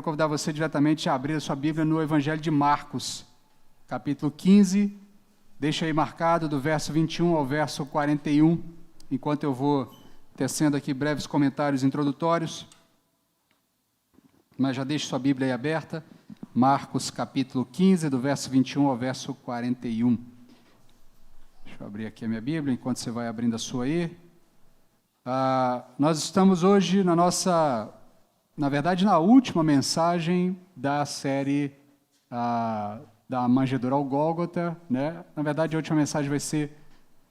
quero convidar você diretamente a abrir a sua Bíblia no Evangelho de Marcos, capítulo 15, deixa aí marcado do verso 21 ao verso 41, enquanto eu vou tecendo aqui breves comentários introdutórios, mas já deixe sua Bíblia aí aberta, Marcos capítulo 15, do verso 21 ao verso 41. Deixa eu abrir aqui a minha Bíblia, enquanto você vai abrindo a sua aí. Nós estamos hoje na verdade, na última mensagem da série da Manjedoura ao Gólgota, né? Na verdade, a última mensagem vai ser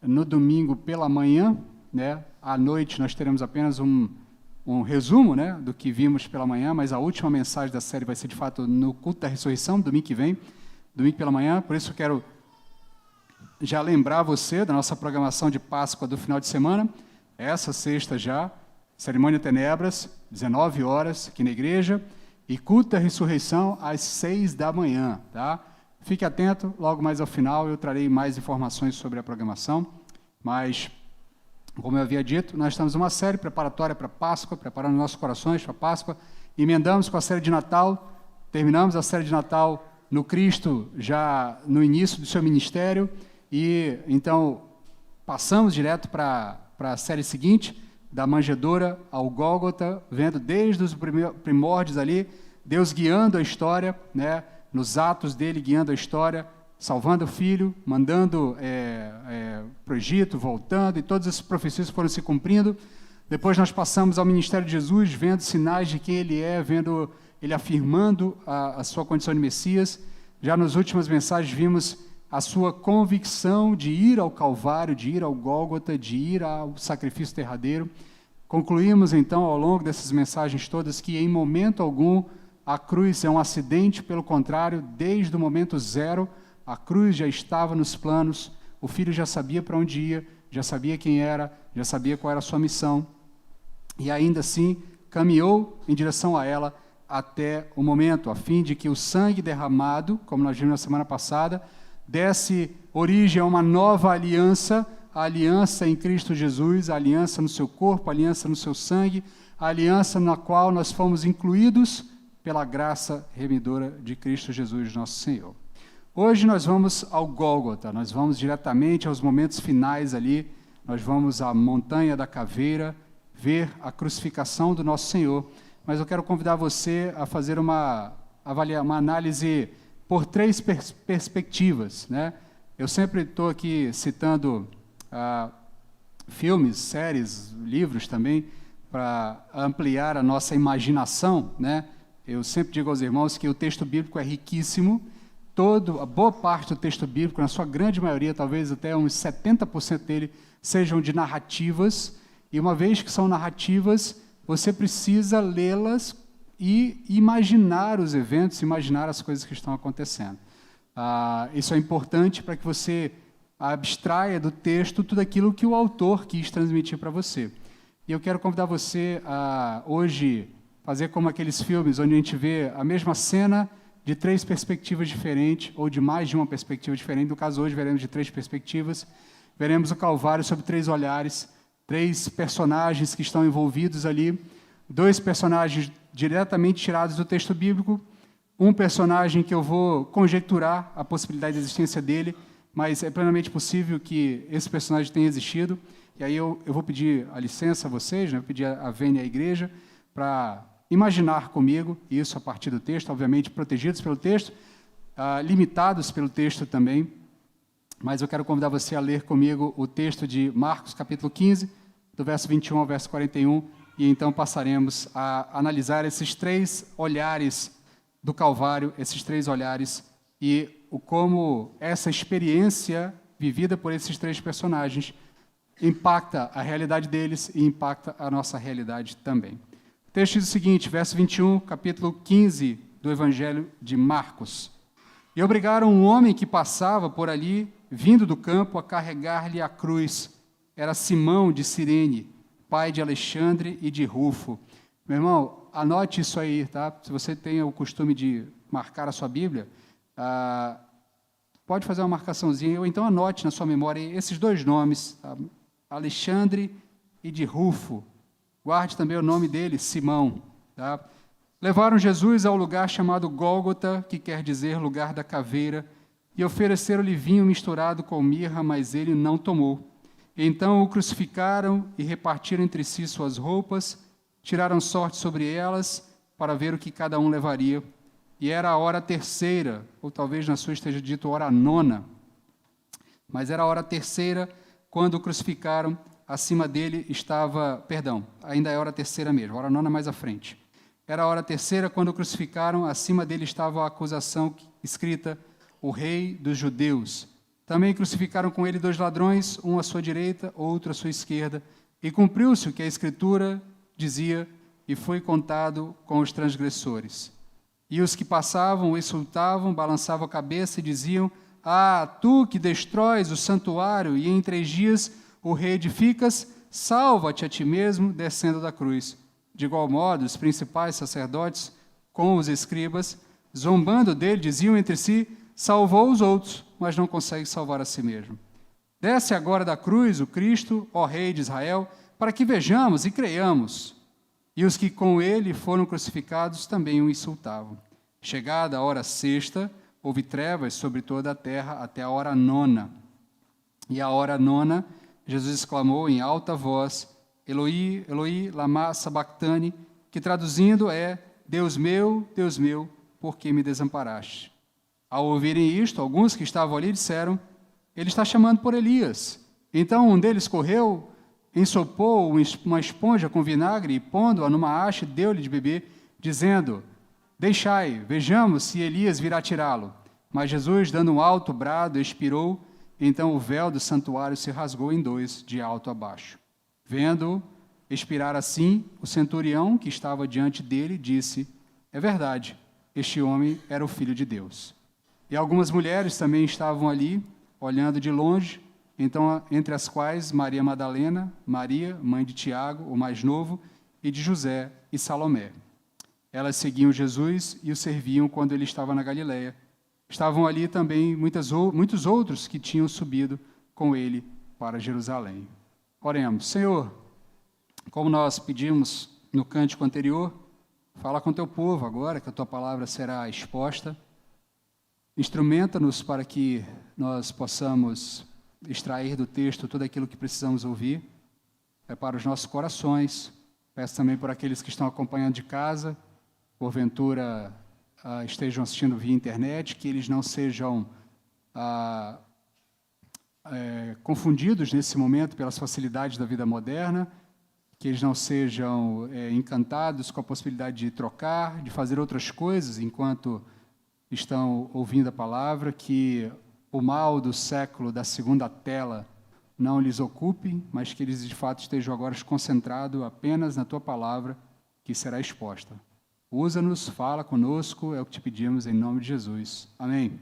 no domingo pela manhã, né? À noite nós teremos apenas um resumo, né, do que vimos pela manhã, mas a última mensagem da série vai ser, de fato, no culto da ressurreição, domingo que vem, domingo pela manhã. Por isso eu quero já lembrar você da nossa programação de Páscoa do final de semana. Essa sexta já, cerimônia Tenebras, 19 horas, aqui na igreja, e culto da ressurreição às 6 da manhã, tá? Fique atento, logo mais ao final eu trarei mais informações sobre a programação, mas, como eu havia dito, nós estamos numa série preparatória para Páscoa, preparando nossos corações para Páscoa, emendamos com a série de Natal, terminamos a série de Natal no Cristo, já no início do seu ministério, e então passamos direto para a série seguinte, da Manjedoura ao Gólgota, vendo desde os primórdios ali, Deus guiando a história, né, nos atos dele guiando a história, salvando o filho, mandando para o Egito, voltando, e todas essas profecias foram se cumprindo. Depois nós passamos ao ministério de Jesus, vendo sinais de quem ele é, vendo ele afirmando a sua condição de Messias. Já nas últimas mensagens vimos a sua convicção de ir ao Calvário, de ir ao Gólgota, de ir ao sacrifício derradeiro. Concluímos, então, ao longo dessas mensagens todas, que em momento algum a cruz é um acidente, pelo contrário, desde o momento zero, a cruz já estava nos planos, o Filho já sabia para onde ia, já sabia quem era, já sabia qual era a sua missão, e ainda assim caminhou em direção a ela até o momento, a fim de que o sangue derramado, como nós vimos na semana passada, desse origem a uma nova aliança, a aliança em Cristo Jesus, a aliança no seu corpo, a aliança no seu sangue, a aliança na qual nós fomos incluídos pela graça remidora de Cristo Jesus, nosso Senhor. Hoje nós vamos ao Gólgota, nós vamos diretamente aos momentos finais ali, nós vamos à Montanha da Caveira, ver a crucificação do nosso Senhor, mas eu quero convidar você a fazer uma análise por três perspectivas, né? Eu sempre estou aqui citando filmes, séries, livros também, para ampliar a nossa imaginação, né? Eu sempre digo aos irmãos que o texto bíblico é riquíssimo, a boa parte do texto bíblico, na sua grande maioria, talvez até uns 70% dele, sejam de narrativas, e uma vez que são narrativas, você precisa lê-las e imaginar os eventos, imaginar as coisas que estão acontecendo. Isso é importante para que você abstraia do texto tudo aquilo que o autor quis transmitir para você. E eu quero convidar você a, hoje, fazer como aqueles filmes onde a gente vê a mesma cena de três perspectivas diferentes, ou de mais de uma perspectiva diferente. No caso, hoje, veremos de três perspectivas. Veremos o Calvário sob três olhares, três personagens que estão envolvidos ali, dois personagens diretamente tirados do texto bíblico, um personagem que eu vou conjecturar a possibilidade de existência dele, mas é plenamente possível que esse personagem tenha existido, e aí eu vou pedir a licença a vocês, né, eu pedir a vênia à igreja, para imaginar comigo isso a partir do texto, obviamente protegidos pelo texto, limitados pelo texto também, mas eu quero convidar você a ler comigo o texto de Marcos, capítulo 15, do verso 21 ao verso 41, e então passaremos a analisar esses três olhares do Calvário, esses três olhares, e como essa experiência vivida por esses três personagens impacta a realidade deles e impacta a nossa realidade também. O texto diz o seguinte, verso 21, capítulo 15 do Evangelho de Marcos. E obrigaram um homem que passava por ali, vindo do campo, a carregar-lhe a cruz. Era Simão de Cirene, pai de Alexandre e de Rufo. Meu irmão, anote isso aí, tá? Se você tem o costume de marcar a sua Bíblia, pode fazer uma marcaçãozinha, ou então anote na sua memória esses dois nomes, tá? Alexandre e de Rufo. Guarde também o nome dele, Simão. Tá? Levaram Jesus ao lugar chamado Gólgota, que quer dizer lugar da caveira, e ofereceram-lhe vinho misturado com mirra, mas ele não tomou. Então o crucificaram e repartiram entre si suas roupas, tiraram sorte sobre elas para ver o que cada um levaria. E era a hora terceira, ou talvez na sua esteja dito hora nona, mas era a hora terceira quando o crucificaram, acima dele estava, ainda é a hora terceira mesmo, a hora nona mais à frente. Era a hora terceira quando o crucificaram, acima dele estava a acusação escrita, o rei dos judeus. Também crucificaram com ele 2 ladrões, um à sua direita, outro à sua esquerda. E cumpriu-se o que a Escritura dizia, e foi contado com os transgressores. E os que passavam o insultavam, balançavam a cabeça e diziam, ah, tu que destróis o santuário e em 3 dias o reedificas, salva-te a ti mesmo, descendo da cruz. De igual modo, os principais sacerdotes, com os escribas, zombando dele, diziam entre si, salvou os outros, mas não consegue salvar a si mesmo. Desce agora da cruz o Cristo, ó Rei de Israel, para que vejamos e creiamos. E os que com ele foram crucificados também o insultavam. Chegada a hora sexta, houve trevas sobre toda a terra até a hora nona. E a hora nona, Jesus exclamou em alta voz, Eloi, Eloi, lama sabachthani, que traduzindo é, Deus meu, por que me desamparaste? Ao ouvirem isto, alguns que estavam ali disseram, ele está chamando por Elias. Então um deles correu, ensopou uma esponja com vinagre e, pondo-a numa haste, deu-lhe de beber, dizendo, deixai, vejamos se Elias virá tirá-lo. Mas Jesus, dando um alto brado, expirou, então o véu do santuário se rasgou em 2, de alto a baixo. Vendo-o expirar assim, o centurião que estava diante dele disse, é verdade, este homem era o Filho de Deus. E algumas mulheres também estavam ali, olhando de longe, então, entre as quais Maria Madalena, Maria, mãe de Tiago, o mais novo, e de José e Salomé. Elas seguiam Jesus e o serviam quando ele estava na Galileia. Estavam ali também muitos outros que tinham subido com ele para Jerusalém. Oremos. Senhor, como nós pedimos no cântico anterior, fala com teu povo agora, que a tua palavra será exposta. Instrumenta-nos para que nós possamos extrair do texto tudo aquilo que precisamos ouvir. Prepara os nossos corações. Peço também por aqueles que estão acompanhando de casa, porventura estejam assistindo via internet, que eles não sejam confundidos nesse momento pelas facilidades da vida moderna, que eles não sejam encantados com a possibilidade de trocar, de fazer outras coisas enquanto estão ouvindo a palavra, que o mal do século, da segunda tela, não lhes ocupe, mas que eles de fato estejam agora concentrados apenas na tua palavra, que será exposta. Usa-nos, fala conosco, é o que te pedimos em nome de Jesus. Amém.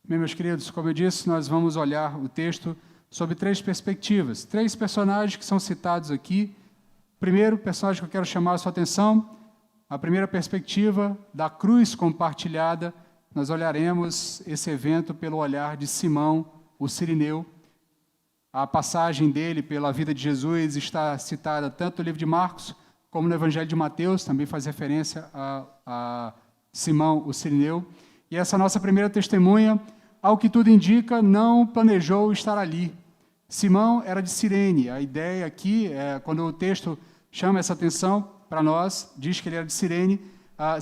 Bem, meus queridos, como eu disse, nós vamos olhar o texto sob 3 perspectivas. 3 personagens que são citados aqui. Primeiro personagem que eu quero chamar a sua atenção, a primeira perspectiva da cruz compartilhada. Nós olharemos esse evento pelo olhar de Simão, o Cirineu. A passagem dele pela vida de Jesus está citada tanto no livro de Marcos, como no Evangelho de Mateus, também faz referência a Simão, o Cirineu. E essa nossa primeira testemunha, ao que tudo indica, não planejou estar ali. Simão era de Cirene. A ideia aqui, quando o texto chama essa atenção para nós, diz que ele era de Cirene.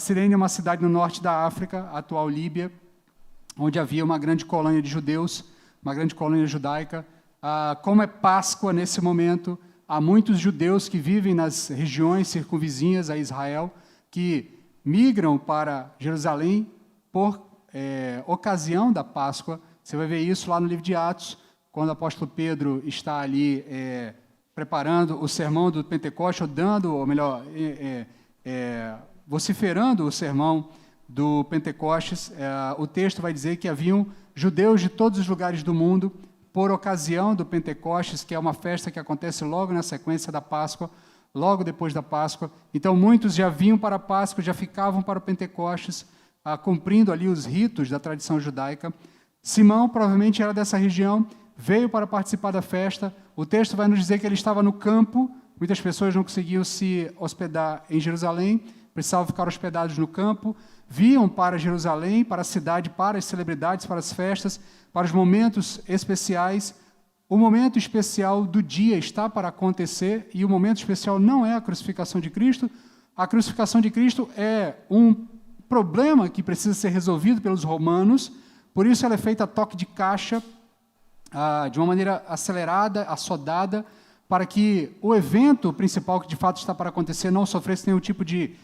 Cirene é uma cidade no norte da África, atual Líbia, onde havia uma grande colônia de judeus, uma grande colônia judaica. Como é Páscoa nesse momento, há muitos judeus que vivem nas regiões circunvizinhas a Israel, que migram para Jerusalém por ocasião da Páscoa. Você vai ver isso lá no livro de Atos, quando o apóstolo Pedro está ali preparando o sermão do Pentecoste, vociferando o sermão do Pentecostes. O texto vai dizer que haviam judeus de todos os lugares do mundo, por ocasião do Pentecostes, que é uma festa que acontece logo na sequência da Páscoa, logo depois da Páscoa. Então, muitos já vinham para a Páscoa, já ficavam para o Pentecostes, cumprindo ali os ritos da tradição judaica. Simão provavelmente era dessa região, veio para participar da festa. O texto vai nos dizer que ele estava no campo, muitas pessoas não conseguiam se hospedar em Jerusalém, precisavam ficar hospedados no campo, viam para Jerusalém, para a cidade, para as celebridades, para as festas, para os momentos especiais. O momento especial do dia está para acontecer, e o momento especial não é a crucificação de Cristo. A crucificação de Cristo é um problema que precisa ser resolvido pelos romanos, por isso ela é feita a toque de caixa, de uma maneira acelerada, assodada, para que o evento principal que de fato está para acontecer não sofresse nenhum tipo de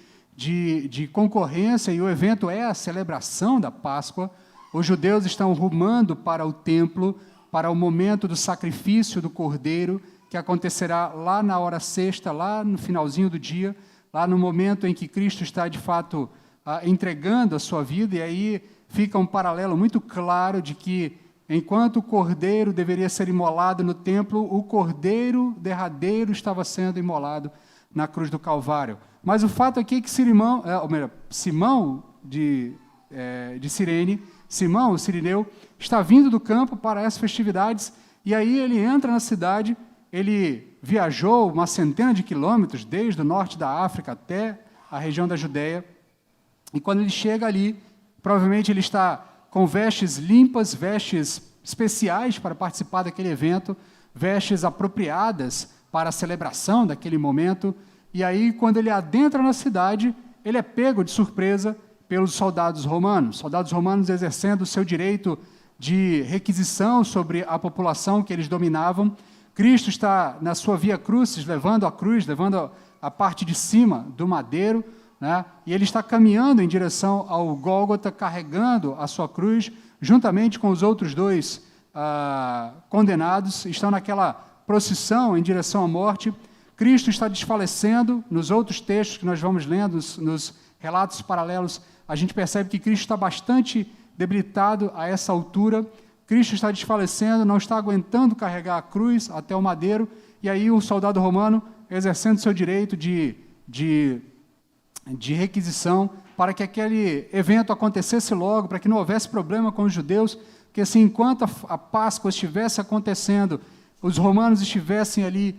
concorrência, e o evento é a celebração da Páscoa. Os judeus estão rumando para o templo, para o momento do sacrifício do Cordeiro, que acontecerá lá na hora sexta, lá no finalzinho do dia, lá no momento em que Cristo está, de fato, entregando a sua vida, e aí fica um paralelo muito claro de que, enquanto o Cordeiro deveria ser imolado no templo, o Cordeiro derradeiro estava sendo imolado na cruz do Calvário. Mas o fato aqui é que Simão de Cirene, Simão, o sirineu, está vindo do campo para essas festividades, e aí ele entra na cidade. Ele viajou uma centena de quilômetros, desde o norte da África até a região da Judéia, e quando ele chega ali, provavelmente ele está com vestes limpas, vestes especiais para participar daquele evento, vestes apropriadas para a celebração daquele momento, e aí, quando ele adentra na cidade, ele é pego de surpresa pelos soldados romanos exercendo o seu direito de requisição sobre a população que eles dominavam. Cristo está na sua via crucis, levando a cruz, levando a parte de cima do madeiro, né? E ele está caminhando em direção ao Gólgota, carregando a sua cruz, juntamente com os outros dois condenados, estão naquela procissão em direção à morte. Cristo está desfalecendo. Nos outros textos que nós vamos lendo, nos relatos paralelos, a gente percebe que Cristo está bastante debilitado a essa altura. Cristo está desfalecendo, não está aguentando carregar a cruz até o madeiro, e aí o soldado romano, exercendo seu direito de requisição, para que aquele evento acontecesse logo, para que não houvesse problema com os judeus, que assim, enquanto a Páscoa estivesse acontecendo, os romanos estivessem ali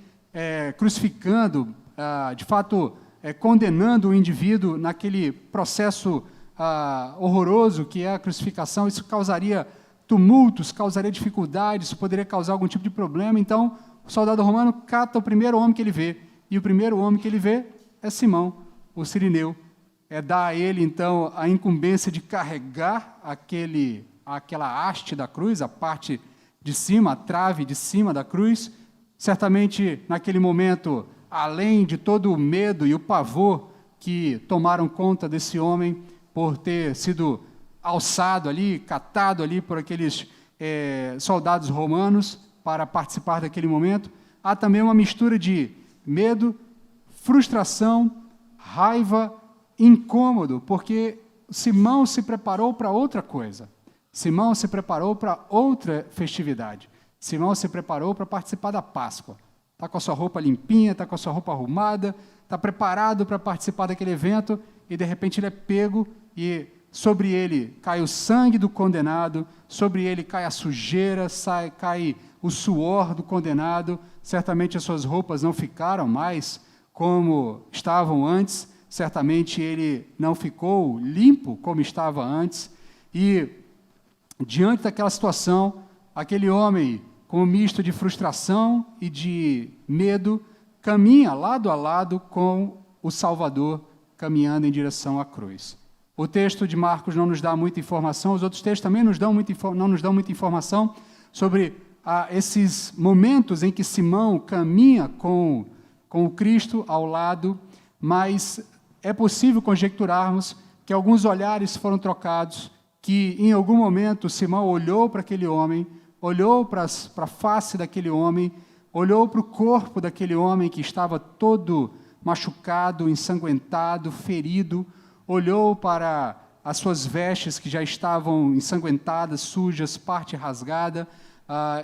crucificando, de fato, condenando o indivíduo naquele processo horroroso que é a crucificação. Isso causaria tumultos, causaria dificuldades, poderia causar algum tipo de problema. Então, o soldado romano cata o primeiro homem que ele vê, e o primeiro homem que ele vê é Simão, o sirineu. Dá a ele, então, a incumbência de carregar aquela haste da cruz, a parte de cima, a trave de cima da cruz. Certamente, naquele momento, além de todo o medo e o pavor que tomaram conta desse homem por ter sido alçado ali, catado ali por aqueles soldados romanos para participar daquele momento, há também uma mistura de medo, frustração, raiva, incômodo, porque Simão se preparou para outra coisa. Simão se preparou para outra festividade. Simão se preparou para participar da Páscoa. Está com a sua roupa limpinha, está com a sua roupa arrumada, está preparado para participar daquele evento, e de repente ele é pego, e sobre ele cai o sangue do condenado, sobre ele cai a sujeira, cai o suor do condenado. Certamente as suas roupas não ficaram mais como estavam antes, certamente ele não ficou limpo como estava antes, e diante daquela situação, aquele homem, com um misto de frustração e de medo, caminha lado a lado com o Salvador, caminhando em direção à cruz. O texto de Marcos não nos dá muita informação, os outros textos também não nos dão muita informação sobre esses momentos em que Simão caminha com o Cristo ao lado, mas é possível conjecturarmos que alguns olhares foram trocados, que em algum momento Simão olhou para aquele homem, olhou para a face daquele homem, olhou para o corpo daquele homem que estava todo machucado, ensanguentado, ferido, olhou para as suas vestes que já estavam ensanguentadas, sujas, parte rasgada,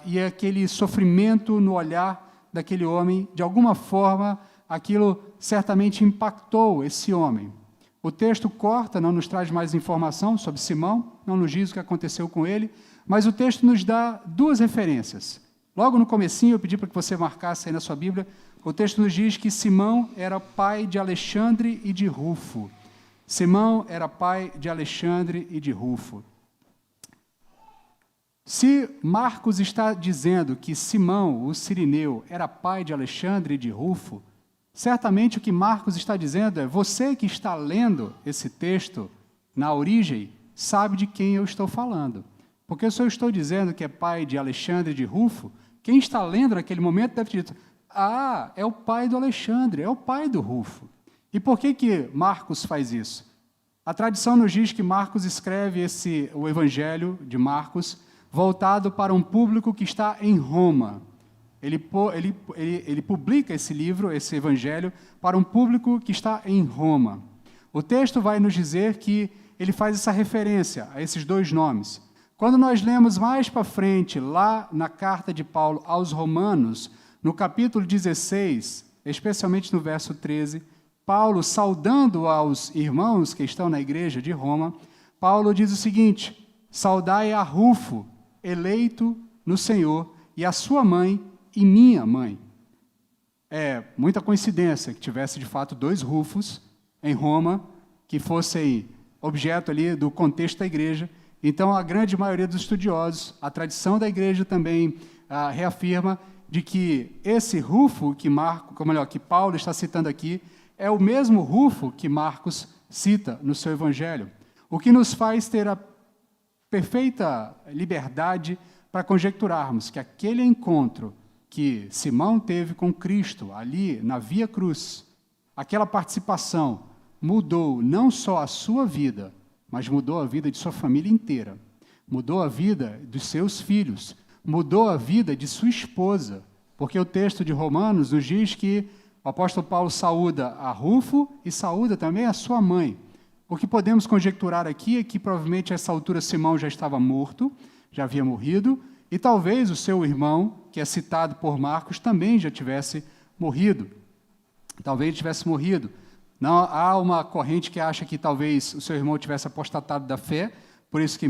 e aquele sofrimento no olhar daquele homem, de alguma forma, aquilo certamente impactou esse homem. O texto corta, não nos traz mais informação sobre Simão, não nos diz o que aconteceu com ele, mas o texto nos dá duas referências. Logo no comecinho, eu pedi para que você marcasse aí na sua Bíblia, o texto nos diz que Simão era pai de Alexandre e de Rufo. Simão era pai de Alexandre e de Rufo. Se Marcos está dizendo que Simão, o cirineu, era pai de Alexandre e de Rufo, certamente o que Marcos está dizendo é: você que está lendo esse texto na origem, sabe de quem eu estou falando. Porque se eu estou dizendo que é pai de Alexandre e de Rufo, quem está lendo naquele momento deve ter dito: ah, é o pai do Alexandre, é o pai do Rufo. E por que Marcos faz isso? A tradição nos diz que Marcos escreve o Evangelho de Marcos voltado para um público que está em Roma. Ele publica esse livro, esse Evangelho, para um público que está em Roma. O texto vai nos dizer que ele faz essa referência a esses dois nomes. Quando nós lemos mais para frente, lá na carta de Paulo aos Romanos, no capítulo 16, especialmente no verso 13, Paulo, saudando aos irmãos que estão na igreja de Roma, Paulo diz o seguinte: saudai a Rufo, eleito no Senhor, e a sua mãe e minha mãe. É muita coincidência que tivesse, de fato, dois Rufos em Roma, que fossem objeto ali do contexto da igreja. Então, a grande maioria dos estudiosos, a tradição da igreja também reafirma de que esse Rufo que Paulo está citando aqui, é o mesmo Rufo que Marcos cita no seu evangelho. O que nos faz ter a perfeita liberdade para conjecturarmos que aquele encontro que Simão teve com Cristo ali na Via Cruz, aquela participação mudou não só a sua vida, mas mudou a vida de sua família inteira, mudou a vida dos seus filhos, mudou a vida de sua esposa, porque o texto de Romanos nos diz que o apóstolo Paulo saúda a Rufo e saúda também a sua mãe. O que podemos conjecturar aqui é que provavelmente a essa altura Simão já estava morto, já havia morrido, e talvez o seu irmão, que é citado por Marcos, também já tivesse morrido. Talvez tivesse morrido. Não, há uma corrente que acha que talvez o seu irmão tivesse apostatado da fé, por isso que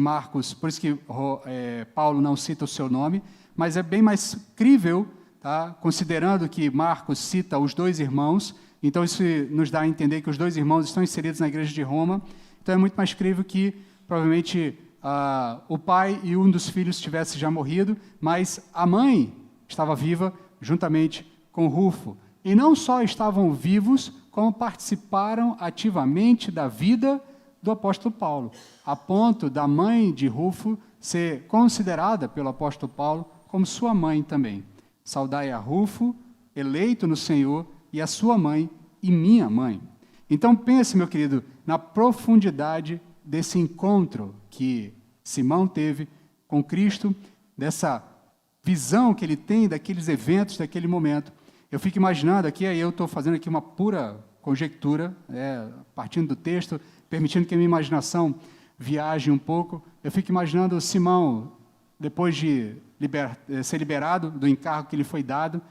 Paulo não cita o seu nome, mas é bem mais crível, tá? Considerando que Marcos cita os dois irmãos. Então, isso nos dá a entender que os dois irmãos estão inseridos na igreja de Roma. Então, é muito mais crível que, provavelmente, o pai e um dos filhos tivesse já morrido, mas a mãe estava viva juntamente com Rufo. E não só estavam vivos, como participaram ativamente da vida do apóstolo Paulo, a ponto da mãe de Rufo ser considerada pelo apóstolo Paulo como sua mãe também. Saudai a Rufo, eleito no Senhor, e a sua mãe e minha mãe. Então pense, meu querido, na profundidade desse encontro que Simão teve com Cristo, dessa visão que ele tem daqueles eventos, daquele momento. Eu fico imaginando aqui, aí eu estou fazendo aqui uma pura conjectura, partindo do texto, permitindo que a minha imaginação viaje um pouco. Eu fico imaginando Simão, depois de ser liberado do encargo que lhe foi dado,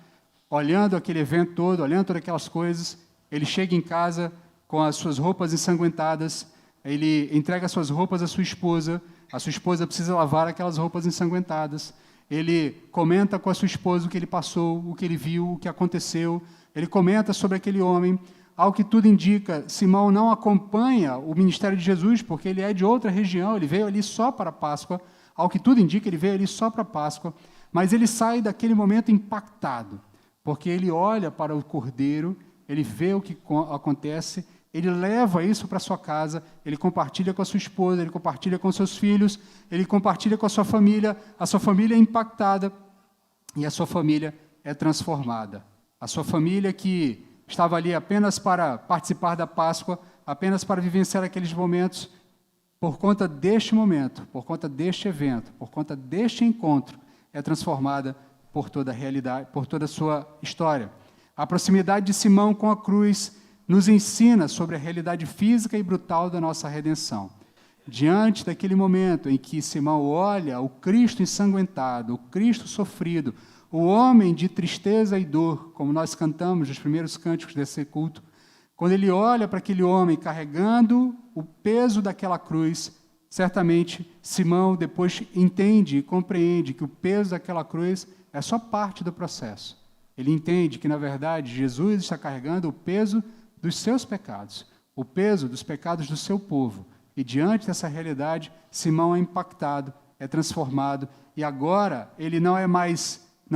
olhando aquele evento todo, olhando todas aquelas coisas, ele chega em casa com as suas roupas ensanguentadas, ele entrega as suas roupas à sua esposa precisa lavar aquelas roupas ensanguentadas, ele comenta com a sua esposa o que ele passou, o que ele viu, o que aconteceu, ele comenta sobre aquele homem. Ao que tudo indica, Simão não acompanha o ministério de Jesus, porque ele é de outra região, ele veio ali só para a Páscoa, ao que tudo indica, ele veio ali só para a Páscoa, mas ele sai daquele momento impactado, porque ele olha para o Cordeiro, ele vê o que acontece, ele leva isso para sua casa, ele compartilha com a sua esposa, ele compartilha com seus filhos, ele compartilha com a sua família é impactada e a sua família é transformada. A sua família que estava ali apenas para participar da Páscoa, apenas para vivenciar aqueles momentos, por conta deste momento, por conta deste evento, por conta deste encontro, é transformada por toda a realidade, por toda a sua história. A proximidade de Simão com a cruz nos ensina sobre a realidade física e brutal da nossa redenção. Diante daquele momento em que Simão olha o Cristo ensanguentado, o Cristo sofrido, o homem de tristeza e dor, como nós cantamos nos primeiros cânticos desse culto, quando ele olha para aquele homem carregando o peso daquela cruz, certamente Simão depois entende e compreende que o peso daquela cruz é só parte do processo. Ele entende que, na verdade, Jesus está carregando o peso dos seus pecados, o peso dos pecados do seu povo. E diante dessa realidade, Simão é impactado, é transformado, e agora ele não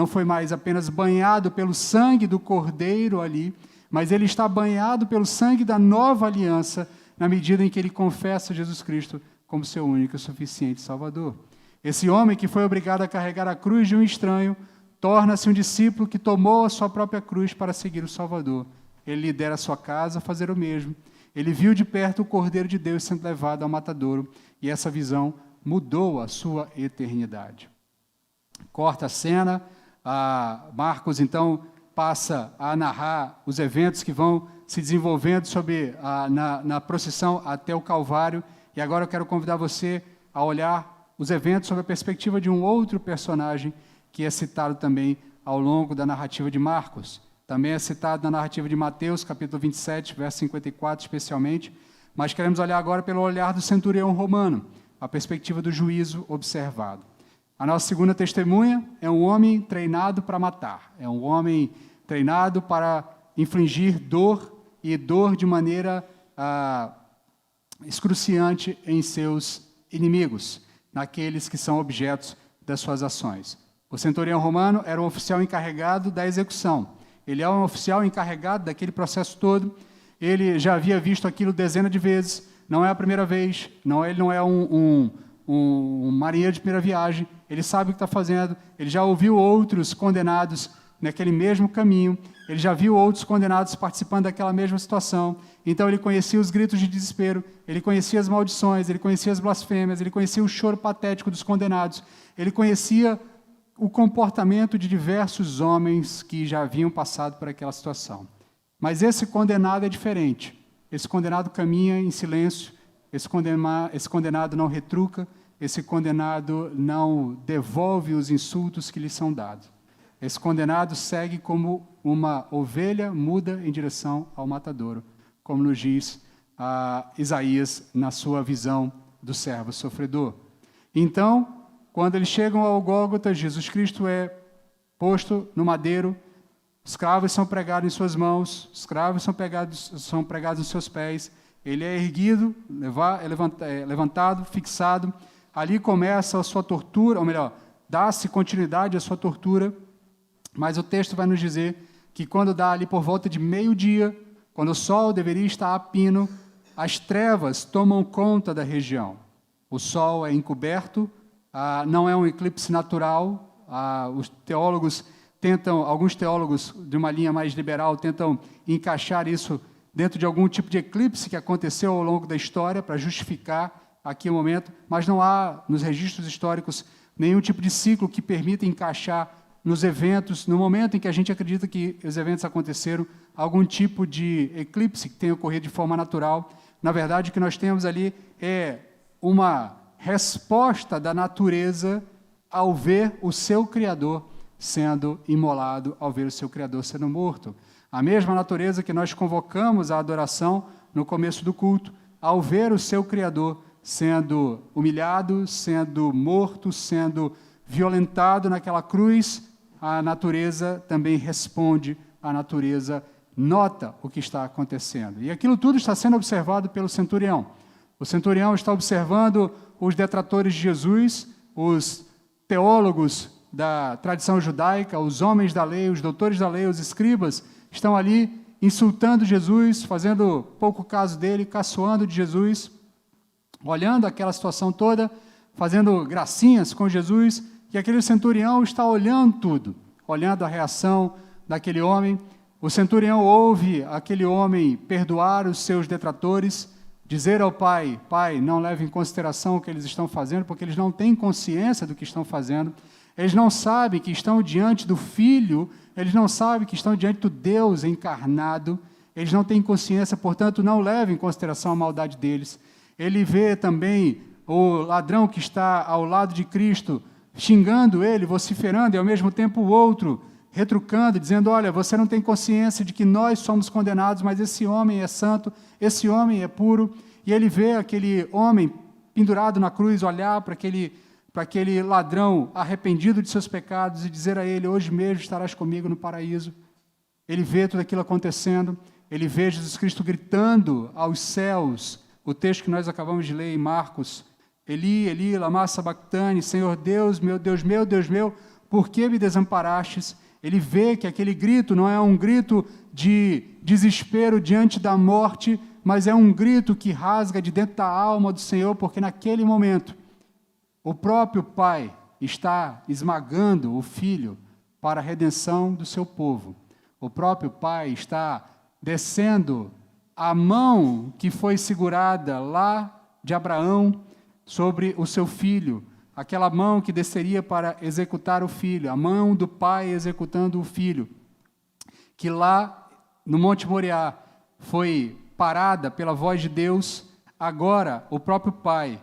foi mais apenas banhado pelo sangue do Cordeiro ali, mas ele está banhado pelo sangue da nova aliança, na medida em que ele confessa Jesus Cristo como seu único e suficiente Salvador. Esse homem que foi obrigado a carregar a cruz de um estranho, torna-se um discípulo que tomou a sua própria cruz para seguir o Salvador. Ele lidera a sua casa a fazer o mesmo. Ele viu de perto o Cordeiro de Deus sendo levado ao matadouro, e essa visão mudou a sua eternidade. Corta a cena, Marcos então passa a narrar os eventos que vão se desenvolvendo na procissão até o Calvário, e agora eu quero convidar você a olhar os eventos sob a perspectiva de um outro personagem que é citado também ao longo da narrativa de Marcos. Também é citado na narrativa de Mateus, capítulo 27, verso 54, especialmente, mas queremos olhar agora pelo olhar do centurião romano, a perspectiva do juízo observado. A nossa segunda testemunha é um homem treinado para matar, é um homem treinado para infligir dor, e dor de maneira excruciante em seus inimigos, naqueles que são objetos das suas ações. O centurião romano era um oficial encarregado da execução. Ele é um oficial encarregado daquele processo todo. Ele já havia visto aquilo dezenas de vezes. Não é a primeira vez. Ele não é um marinheiro de primeira viagem. Ele sabe o que está fazendo. Ele já ouviu outros condenados naquele mesmo caminho. Ele já viu outros condenados participando daquela mesma situação. Então ele conhecia os gritos de desespero. Ele conhecia as maldições. Ele conhecia as blasfêmias. Ele conhecia o choro patético dos condenados. Ele conhecia o comportamento de diversos homens que já haviam passado por aquela situação. Mas esse condenado é diferente. Esse condenado caminha em silêncio, esse condenado não retruca, esse condenado não devolve os insultos que lhe são dados. Esse condenado segue como uma ovelha muda em direção ao matadouro, como nos diz Isaías na sua visão do servo sofredor. Então, quando eles chegam ao Gólgota, Jesus Cristo é posto no madeiro, escravos são pregados em suas mãos, escravos são pregados em seus pés, ele é erguido, levantado, fixado, ali começa a sua tortura, ou melhor, dá-se continuidade à sua tortura, mas o texto vai nos dizer que quando dá ali por volta de meio-dia, quando o sol deveria estar a pino, as trevas tomam conta da região. O sol é encoberto, não é um eclipse natural. Alguns teólogos de uma linha mais liberal tentam encaixar isso dentro de algum tipo de eclipse que aconteceu ao longo da história para justificar aqui o momento, mas não há nos registros históricos nenhum tipo de ciclo que permita encaixar nos eventos, no momento em que a gente acredita que os eventos aconteceram, algum tipo de eclipse que tenha ocorrido de forma natural. Na verdade, o que nós temos ali é uma resposta da natureza ao ver o seu Criador sendo imolado, ao ver o seu Criador sendo morto. A mesma natureza que nós convocamos à adoração no começo do culto, ao ver o seu Criador sendo humilhado, sendo morto, sendo violentado naquela cruz, a natureza também responde, a natureza nota o que está acontecendo. E aquilo tudo está sendo observado pelo centurião. O centurião está observando os detratores de Jesus, os teólogos da tradição judaica, os homens da lei, os doutores da lei, os escribas, estão ali insultando Jesus, fazendo pouco caso dele, caçoando de Jesus, olhando aquela situação toda, fazendo gracinhas com Jesus, e aquele centurião está olhando tudo, olhando a reação daquele homem. O centurião ouve aquele homem perdoar os seus detratores, dizer ao pai: pai, não leve em consideração o que eles estão fazendo, porque eles não têm consciência do que estão fazendo, eles não sabem que estão diante do Filho, eles não sabem que estão diante do Deus encarnado, eles não têm consciência, portanto, não leve em consideração a maldade deles. Ele vê também o ladrão que está ao lado de Cristo, xingando ele, vociferando, e ao mesmo tempo o outro retrucando, dizendo: olha, você não tem consciência de que nós somos condenados, mas esse homem é santo, esse homem é puro. E ele vê aquele homem pendurado na cruz, olhar para aquele ladrão arrependido de seus pecados e dizer a ele: hoje mesmo estarás comigo no paraíso. Ele vê tudo aquilo acontecendo, ele vê Jesus Cristo gritando aos céus, o texto que nós acabamos de ler em Marcos, Eli, Eli, lama sabactani, Senhor Deus meu, por que me desamparastes? Ele vê que aquele grito não é um grito de desespero diante da morte, mas é um grito que rasga de dentro da alma do Senhor, porque naquele momento o próprio Pai está esmagando o Filho para a redenção do seu povo. O próprio Pai está descendo a mão que foi segurada lá de Abraão sobre o seu filho, aquela mão que desceria para executar o filho, a mão do Pai executando o filho, que lá no Monte Moriá foi parada pela voz de Deus. Agora o próprio Pai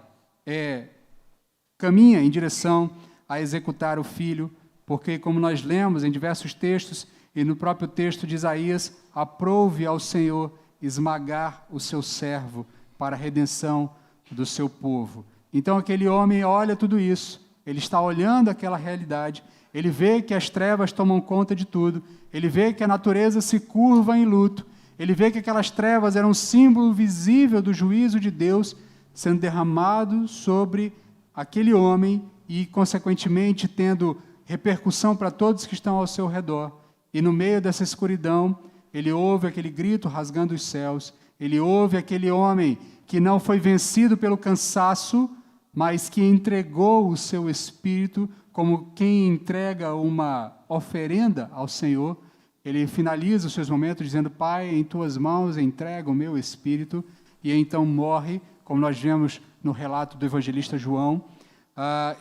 caminha em direção a executar o filho, porque, como nós lemos em diversos textos, e no próprio texto de Isaías, aprouve ao Senhor esmagar o seu servo para a redenção do seu povo. Então aquele homem olha tudo isso, ele está olhando aquela realidade, ele vê que as trevas tomam conta de tudo, ele vê que a natureza se curva em luto, ele vê que aquelas trevas eram um símbolo visível do juízo de Deus sendo derramado sobre aquele homem e, consequentemente, tendo repercussão para todos que estão ao seu redor. E no meio dessa escuridão, ele ouve aquele grito rasgando os céus, ele ouve aquele homem que não foi vencido pelo cansaço, mas que entregou o seu espírito como quem entrega uma oferenda ao Senhor. Ele finaliza os seus momentos dizendo: Pai, em tuas mãos entrego o meu espírito, e então morre, como nós vemos no relato do evangelista João.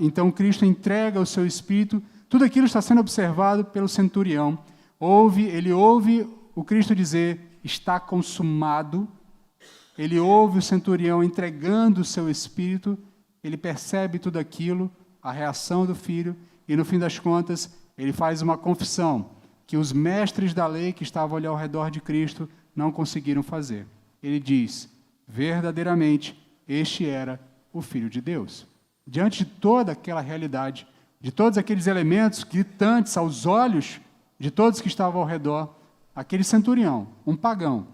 Então Cristo entrega o seu espírito. Tudo aquilo está sendo observado pelo centurião. Ele ouve o Cristo dizer: está consumado. Ele ouve o centurião entregando o seu espírito. Ele percebe tudo aquilo, a reação do filho, e no fim das contas ele faz uma confissão que os mestres da lei que estavam ali ao redor de Cristo não conseguiram fazer. Ele diz: verdadeiramente este era o Filho de Deus. Diante de toda aquela realidade, de todos aqueles elementos gritantes aos olhos de todos que estavam ao redor, aquele centurião, um pagão,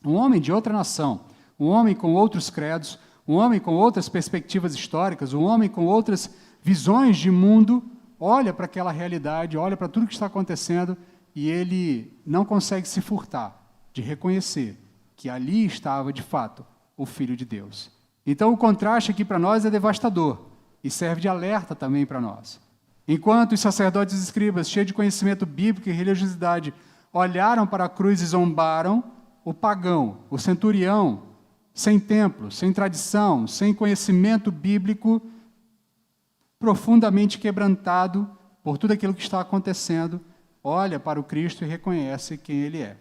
um homem de outra nação, um homem com outros credos, um homem com outras perspectivas históricas, um homem com outras visões de mundo, olha para aquela realidade, olha para tudo que está acontecendo, e ele não consegue se furtar de reconhecer que ali estava, de fato, o Filho de Deus. Então o contraste aqui para nós é devastador, e serve de alerta também para nós. Enquanto os sacerdotes e escribas, cheios de conhecimento bíblico e religiosidade, olharam para a cruz e zombaram, o pagão, o centurião, sem templo, sem tradição, sem conhecimento bíblico, profundamente quebrantado por tudo aquilo que está acontecendo, olha para o Cristo e reconhece quem Ele é.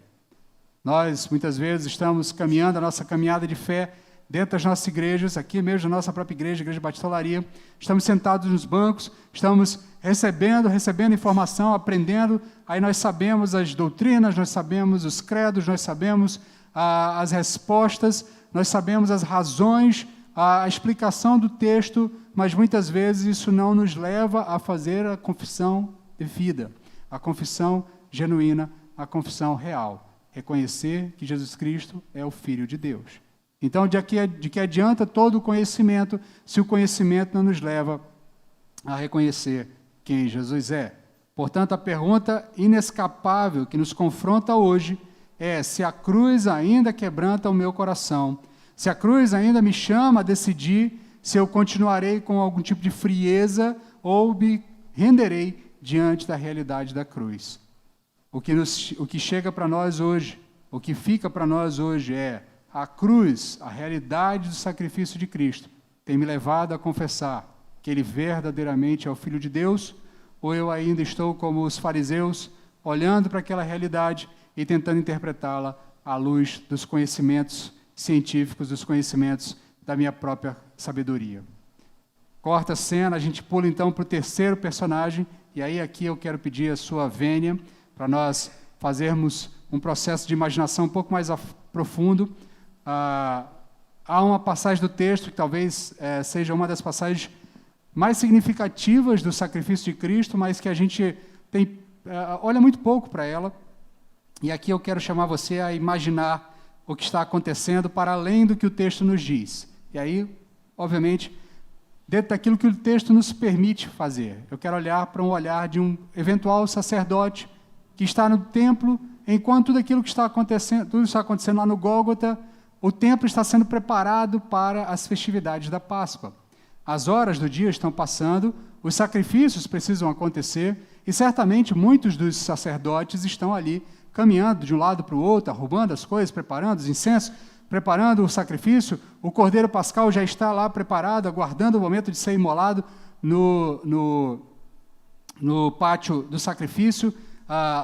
Nós, muitas vezes, estamos caminhando a nossa caminhada de fé dentro das nossas igrejas, aqui mesmo na nossa própria igreja, Igreja Batista Olaria, estamos sentados nos bancos, estamos recebendo informação, aprendendo, aí nós sabemos as doutrinas, nós sabemos os credos, nós sabemos as respostas, nós sabemos as razões, a explicação do texto, mas muitas vezes isso não nos leva a fazer a confissão devida, a confissão genuína, a confissão real, reconhecer que Jesus Cristo é o Filho de Deus. Então, de que adianta todo o conhecimento se o conhecimento não nos leva a reconhecer quem Jesus é? Portanto, a pergunta inescapável que nos confronta hoje é se a cruz ainda quebranta o meu coração, se a cruz ainda me chama a decidir se eu continuarei com algum tipo de frieza ou me renderei diante da realidade da cruz. O que chega para nós hoje, o que fica para nós hoje é a cruz, a realidade do sacrifício de Cristo, tem me levado a confessar que Ele verdadeiramente é o Filho de Deus, ou eu ainda estou como os fariseus, olhando para aquela realidade e tentando interpretá-la à luz dos conhecimentos científicos, dos conhecimentos da minha própria sabedoria. Corta a cena, a gente pula então para o terceiro personagem, e aí aqui eu quero pedir a sua vênia, para nós fazermos um processo de imaginação um pouco mais profundo. Há uma passagem do texto que talvez seja uma das passagens mais significativas do sacrifício de Cristo, mas que a gente olha muito pouco para ela, E aqui eu quero chamar você a imaginar o que está acontecendo para além do que o texto nos diz. E aí, obviamente, dentro daquilo que o texto nos permite fazer. Eu quero olhar para um olhar de um eventual sacerdote que está no templo, enquanto tudo aquilo que está acontecendo, tudo está acontecendo lá no Gólgota, o templo está sendo preparado para as festividades da Páscoa. As horas do dia estão passando, os sacrifícios precisam acontecer, e certamente muitos dos sacerdotes estão ali caminhando de um lado para o outro, arrumando as coisas, preparando os incensos, preparando o sacrifício. O cordeiro pascal já está lá preparado, aguardando o momento de ser imolado no pátio do sacrifício,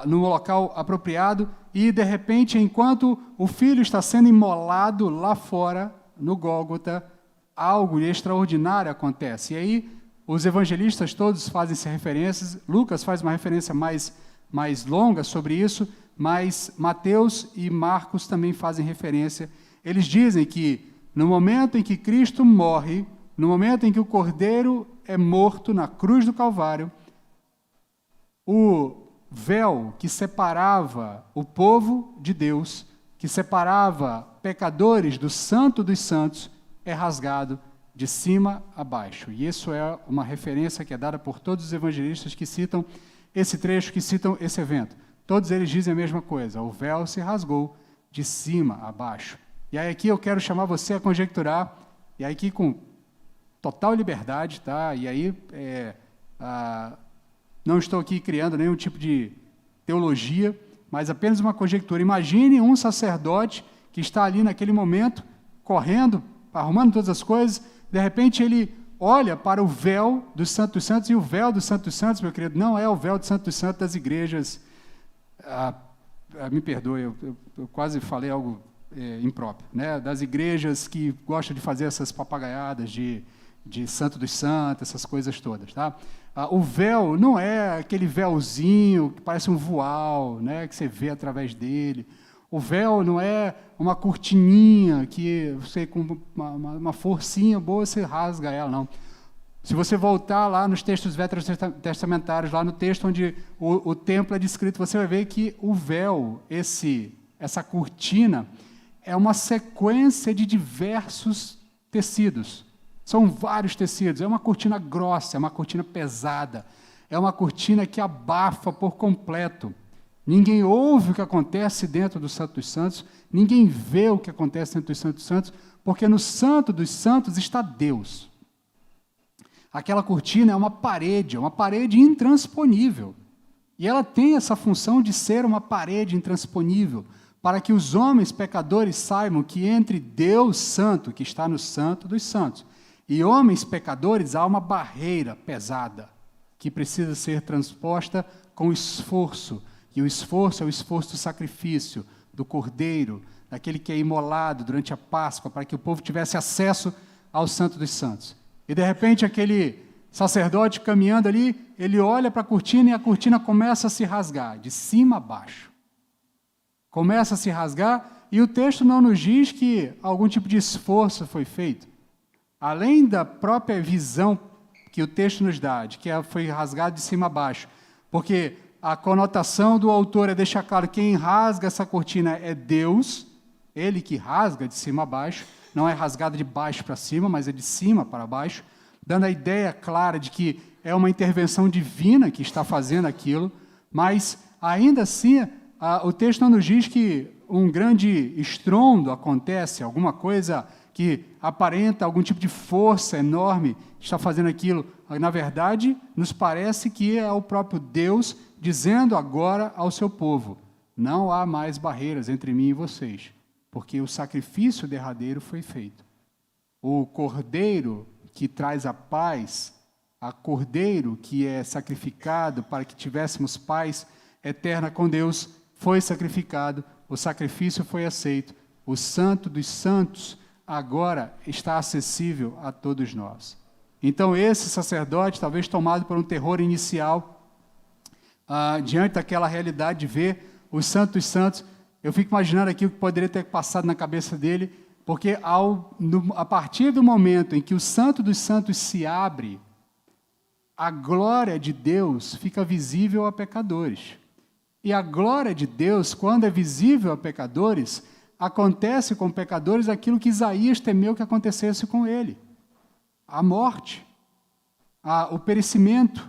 no local apropriado, e de repente, enquanto o filho está sendo imolado lá fora, no Gólgota, algo extraordinário acontece. E aí, os evangelistas todos fazem referências, Lucas faz uma referência mais longa sobre isso, mas Mateus e Marcos também fazem referência. Eles dizem que no momento em que Cristo morre, no momento em que o Cordeiro é morto na cruz do Calvário, o véu que separava o povo de Deus, que separava pecadores do Santo dos Santos, é rasgado de cima a baixo. E isso é uma referência que é dada por todos os evangelistas que citam esse trecho, que citam esse evento. Todos eles dizem a mesma coisa: o véu se rasgou de cima a baixo. E aí aqui eu quero chamar você a conjecturar, e aí aqui com total liberdade, tá? E aí não estou aqui criando nenhum tipo de teologia, mas apenas uma conjectura. Imagine um sacerdote que está ali naquele momento, correndo, arrumando todas as coisas, de repente ele olha para o véu do Santo dos Santos, e o véu do Santo dos Santos, meu querido, não é o véu do Santo dos Santos das igrejas. Me perdoe, eu quase falei algo impróprio, né? Das igrejas que gostam de fazer essas papagaiadas de Santo dos Santos, essas coisas todas, tá? O véu não é aquele véuzinho que parece um voal, né, que você vê através dele. O véu não é uma cortininha que você, com uma forcinha boa, você rasga ela, não. Se você voltar lá nos textos veterotestamentários, lá no texto onde o templo é descrito, você vai ver que o véu, essa cortina, é uma sequência de diversos tecidos. São vários tecidos, é uma cortina grossa, é uma cortina pesada, é uma cortina que abafa por completo. Ninguém ouve o que acontece dentro do Santo dos Santos, ninguém vê o que acontece dentro do Santo dos Santos, porque no Santo dos Santos está Deus. Aquela cortina é uma parede intransponível. E ela tem essa função de ser uma parede intransponível, para que os homens pecadores saibam que entre Deus Santo, que está no Santo dos Santos, e homens pecadores, há uma barreira pesada, que precisa ser transposta com esforço. E o esforço é o esforço do sacrifício, do cordeiro, daquele que é imolado durante a Páscoa, para que o povo tivesse acesso ao Santo dos Santos. E de repente aquele sacerdote caminhando ali, ele olha para a cortina e a cortina começa a se rasgar, de cima a baixo. Começa a se rasgar, e o texto não nos diz que algum tipo de esforço foi feito. Além da própria visão que o texto nos dá, de que foi rasgado de cima a baixo, porque a conotação do autor é deixar claro que quem rasga essa cortina é Deus, ele que rasga de cima a baixo, não é rasgado de baixo para cima, mas é de cima para baixo, dando a ideia clara de que é uma intervenção divina que está fazendo aquilo, mas ainda assim o texto não nos diz que um grande estrondo acontece, alguma coisa que aparenta algum tipo de força enorme está fazendo aquilo. Na verdade, nos parece que é o próprio Deus dizendo agora ao seu povo: não há mais barreiras entre mim e vocês, porque o sacrifício derradeiro foi feito. O cordeiro que traz a paz, a cordeiro que é sacrificado para que tivéssemos paz eterna com Deus, foi sacrificado, o sacrifício foi aceito, o Santo dos Santos agora está acessível a todos nós. Então esse sacerdote, talvez tomado por um terror inicial, diante daquela realidade de ver os Santos dos Santos, eu fico imaginando aqui o que poderia ter passado na cabeça dele, porque a partir do momento em que o Santo dos Santos se abre, a glória de Deus fica visível a pecadores. E a glória de Deus, quando é visível a pecadores, acontece com pecadores aquilo que Isaías temeu que acontecesse com ele. A morte, o perecimento,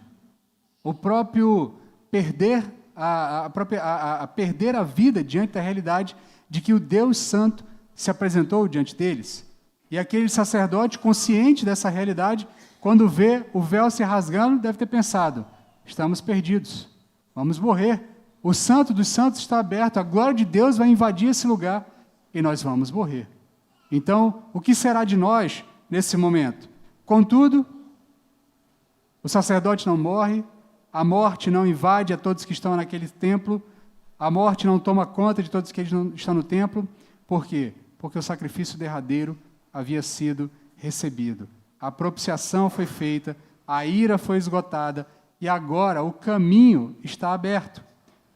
o próprio perder, perder a vida diante da realidade de que o Deus Santo se apresentou diante deles. E aquele sacerdote, consciente dessa realidade, quando vê o véu se rasgando, deve ter pensado, estamos perdidos, vamos morrer. O Santo dos Santos está aberto, a glória de Deus vai invadir esse lugar e nós vamos morrer. Então, o que será de nós nesse momento? Contudo, o sacerdote não morre, a morte não invade a todos que estão naquele templo, a morte não toma conta de todos que estão no templo. Por quê? Porque o sacrifício derradeiro havia sido recebido. A propiciação foi feita, a ira foi esgotada e agora o caminho está aberto.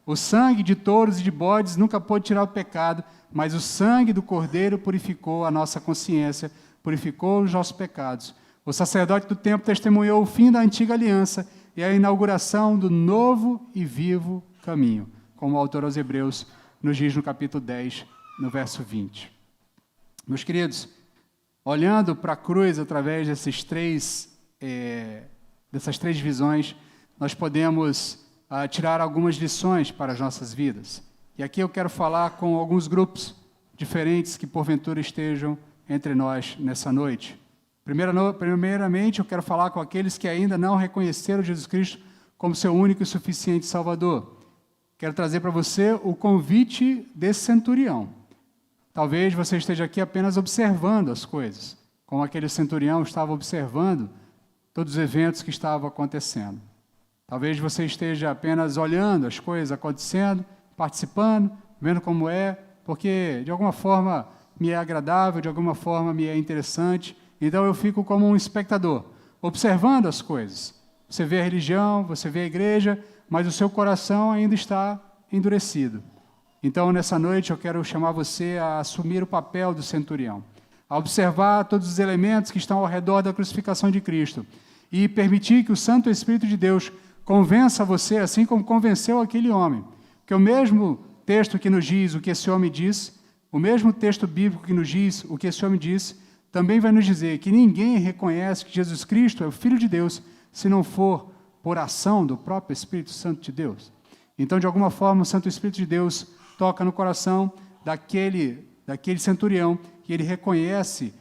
O sangue de touros e de bodes nunca pôde tirar o pecado, mas o sangue do Cordeiro purificou a nossa consciência, purificou os nossos pecados. O sacerdote do templo testemunhou o fim da antiga aliança e a inauguração do novo e vivo caminho, como o autor aos Hebreus nos diz no capítulo 10, no verso 20. Meus queridos, olhando para a cruz através dessas três visões, nós podemos tirar algumas lições para as nossas vidas. E aqui eu quero falar com alguns grupos diferentes que porventura estejam entre nós nessa noite. Primeiramente, eu quero falar com aqueles que ainda não reconheceram Jesus Cristo como seu único e suficiente Salvador. Quero trazer para você o convite desse centurião. Talvez você esteja aqui apenas observando as coisas, como aquele centurião estava observando todos os eventos que estavam acontecendo. Talvez você esteja apenas olhando as coisas acontecendo, participando, vendo como é, porque de alguma forma me é agradável, de alguma forma me é interessante. Então eu fico como um espectador, observando as coisas. Você vê a religião, você vê a igreja, mas o seu coração ainda está endurecido. Então, nessa noite, eu quero chamar você a assumir o papel do centurião, a observar todos os elementos que estão ao redor da crucificação de Cristo e permitir que o Santo Espírito de Deus convença você, assim como convenceu aquele homem. Que o mesmo texto que nos diz o que esse homem disse, o mesmo texto bíblico que nos diz o que esse homem disse, também vai nos dizer que ninguém reconhece que Jesus Cristo é o Filho de Deus se não for por ação do próprio Espírito Santo de Deus. Então, de alguma forma, o Santo Espírito de Deus toca no coração daquele centurião e ele reconhece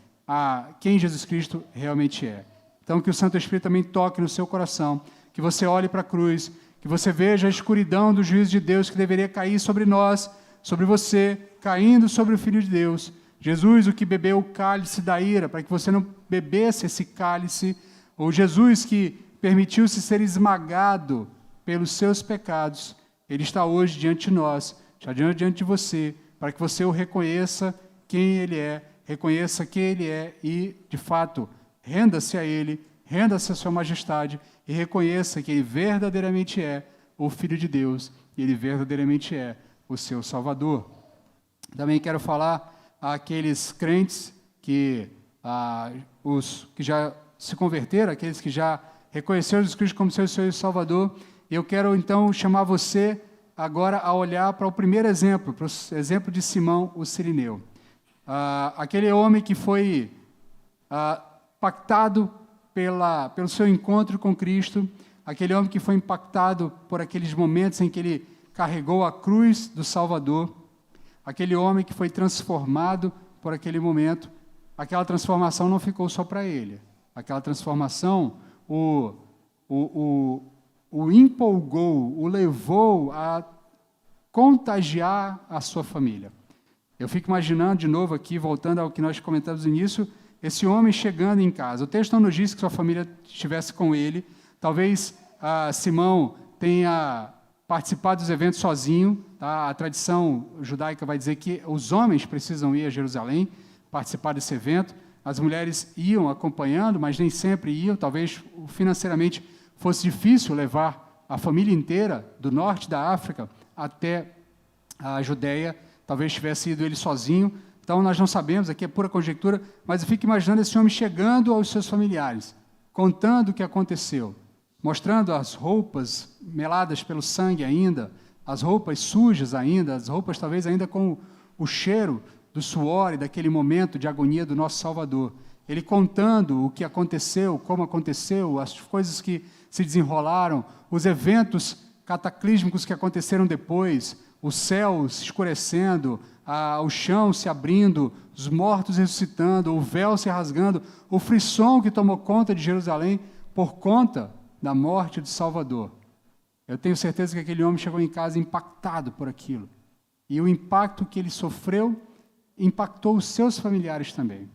quem Jesus Cristo realmente é. Então, que o Santo Espírito também toque no seu coração, que você olhe para a cruz, que você veja a escuridão do juízo de Deus que deveria cair sobre nós, sobre você, caindo sobre o Filho de Deus. Jesus, o que bebeu o cálice da ira, para que você não bebesse esse cálice, ou Jesus que permitiu-se ser esmagado pelos seus pecados, ele está hoje diante de nós, está diante de você, para que você o reconheça quem ele é, reconheça quem ele é e, de fato, renda-se a ele, renda-se a sua majestade e reconheça que ele verdadeiramente é o Filho de Deus e ele verdadeiramente é o seu Salvador. Também quero falar àqueles crentes os que já se converteram, aqueles que já reconheceram Jesus Cristo como seu Salvador. Eu quero, então, chamar você agora a olhar para o primeiro exemplo, para o exemplo de Simão, o Cirineu. Aquele homem que foi impactado pelo seu encontro com Cristo, aquele homem que foi impactado por aqueles momentos em que ele carregou a cruz do Salvador, aquele homem que foi transformado por aquele momento. Aquela transformação não ficou só para ele. Aquela transformação o empolgou, o levou a contagiar a sua família. Eu fico imaginando de novo aqui, voltando ao que nós comentamos no início, esse homem chegando em casa. O texto não nos diz que sua família estivesse com ele. Talvez Simão tenha participado dos eventos sozinho. Tá? A tradição judaica vai dizer que os homens precisam ir a Jerusalém, participar desse evento. As mulheres iam acompanhando, mas nem sempre iam. Talvez financeiramente fosse difícil levar a família inteira do norte da África até a Judéia. Talvez tivesse ido ele sozinho. Então, nós não sabemos, aqui é pura conjectura, mas eu fico imaginando esse homem chegando aos seus familiares, contando o que aconteceu, mostrando as roupas meladas pelo sangue ainda, as roupas sujas ainda, as roupas talvez ainda com o cheiro do suor e daquele momento de agonia do nosso Salvador. Ele contando o que aconteceu, como aconteceu, as coisas que se desenrolaram, os eventos cataclísmicos que aconteceram depois, o céu se escurecendo, o chão se abrindo, os mortos ressuscitando, o véu se rasgando, o frisson que tomou conta de Jerusalém por conta da morte do Salvador. Eu tenho certeza que aquele homem chegou em casa impactado por aquilo. E o impacto que ele sofreu impactou os seus familiares também.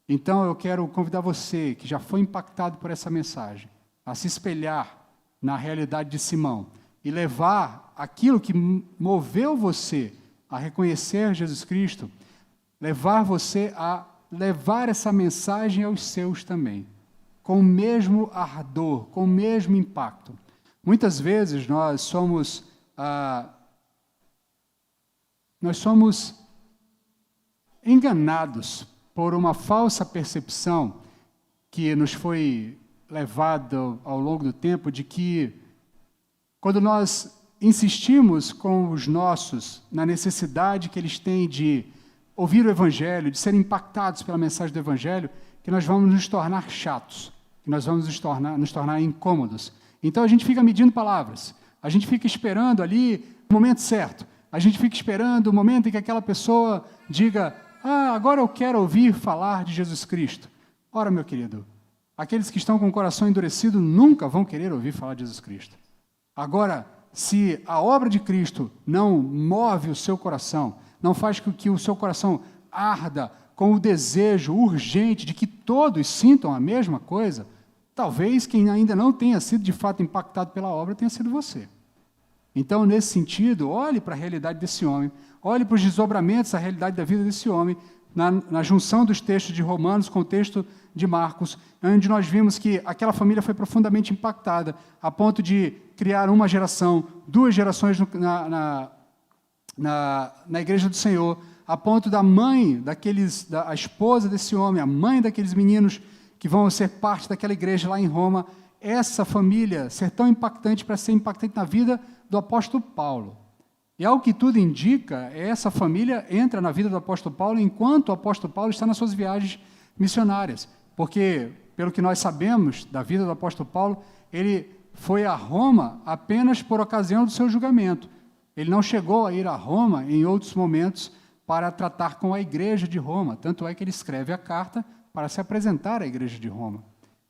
Então eu quero convidar você, que já foi impactado por essa mensagem, a se espelhar na realidade de Simão e levar aquilo que moveu você a reconhecer Jesus Cristo, levar você a levar essa mensagem aos seus também, com o mesmo ardor, com o mesmo impacto. Muitas vezes nós somos enganados por uma falsa percepção que nos foi levada ao longo do tempo de que, quando nós insistimos com os nossos na necessidade que eles têm de ouvir o Evangelho, de serem impactados pela mensagem do Evangelho, que nós vamos nos tornar chatos, que nós vamos nos tornar incômodos. Então a gente fica medindo palavras, a gente fica esperando ali o momento certo, a gente fica esperando o momento em que aquela pessoa diga: agora eu quero ouvir falar de Jesus Cristo. Ora, meu querido, aqueles que estão com o coração endurecido nunca vão querer ouvir falar de Jesus Cristo. Agora, se a obra de Cristo não move o seu coração, não faz com que o seu coração arda com o desejo urgente de que todos sintam a mesma coisa, talvez quem ainda não tenha sido de fato impactado pela obra tenha sido você. Então, nesse sentido, olhe para a realidade desse homem, olhe para os desdobramentos da realidade da vida desse homem, na junção dos textos de Romanos com o texto de Marcos, onde nós vimos que aquela família foi profundamente impactada, a ponto de criar uma geração, 2 gerações na igreja do Senhor, a ponto da mãe, a esposa desse homem, a mãe daqueles meninos que vão ser parte daquela igreja lá em Roma, essa família ser tão impactante para ser impactante na vida do apóstolo Paulo. E ao que tudo indica, essa família entra na vida do apóstolo Paulo enquanto o apóstolo Paulo está nas suas viagens missionárias. Porque, pelo que nós sabemos da vida do apóstolo Paulo, ele foi a Roma apenas por ocasião do seu julgamento. Ele não chegou a ir a Roma em outros momentos para tratar com a igreja de Roma. Tanto é que ele escreve a carta para se apresentar à igreja de Roma.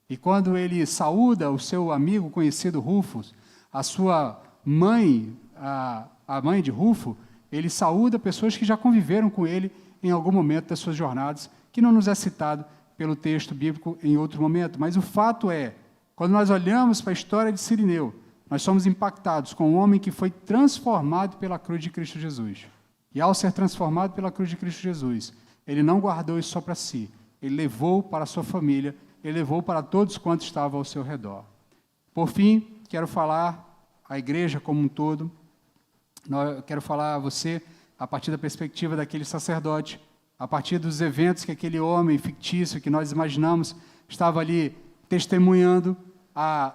E quando ele saúda o seu amigo conhecido Rufus, a sua mãe, a mãe de Rufo, ele saúda pessoas que já conviveram com ele em algum momento das suas jornadas, que não nos é citado pelo texto bíblico em outro momento. Mas o fato é, quando nós olhamos para a história de Cirineu, nós somos impactados com um homem que foi transformado pela cruz de Cristo Jesus. E ao ser transformado pela cruz de Cristo Jesus, ele não guardou isso só para si, ele levou para a sua família, ele levou para todos quantos estavam ao seu redor. Por fim, quero falar à igreja como um todo, eu quero falar a você a partir da perspectiva daquele sacerdote, a partir dos eventos que aquele homem fictício que nós imaginamos estava ali testemunhando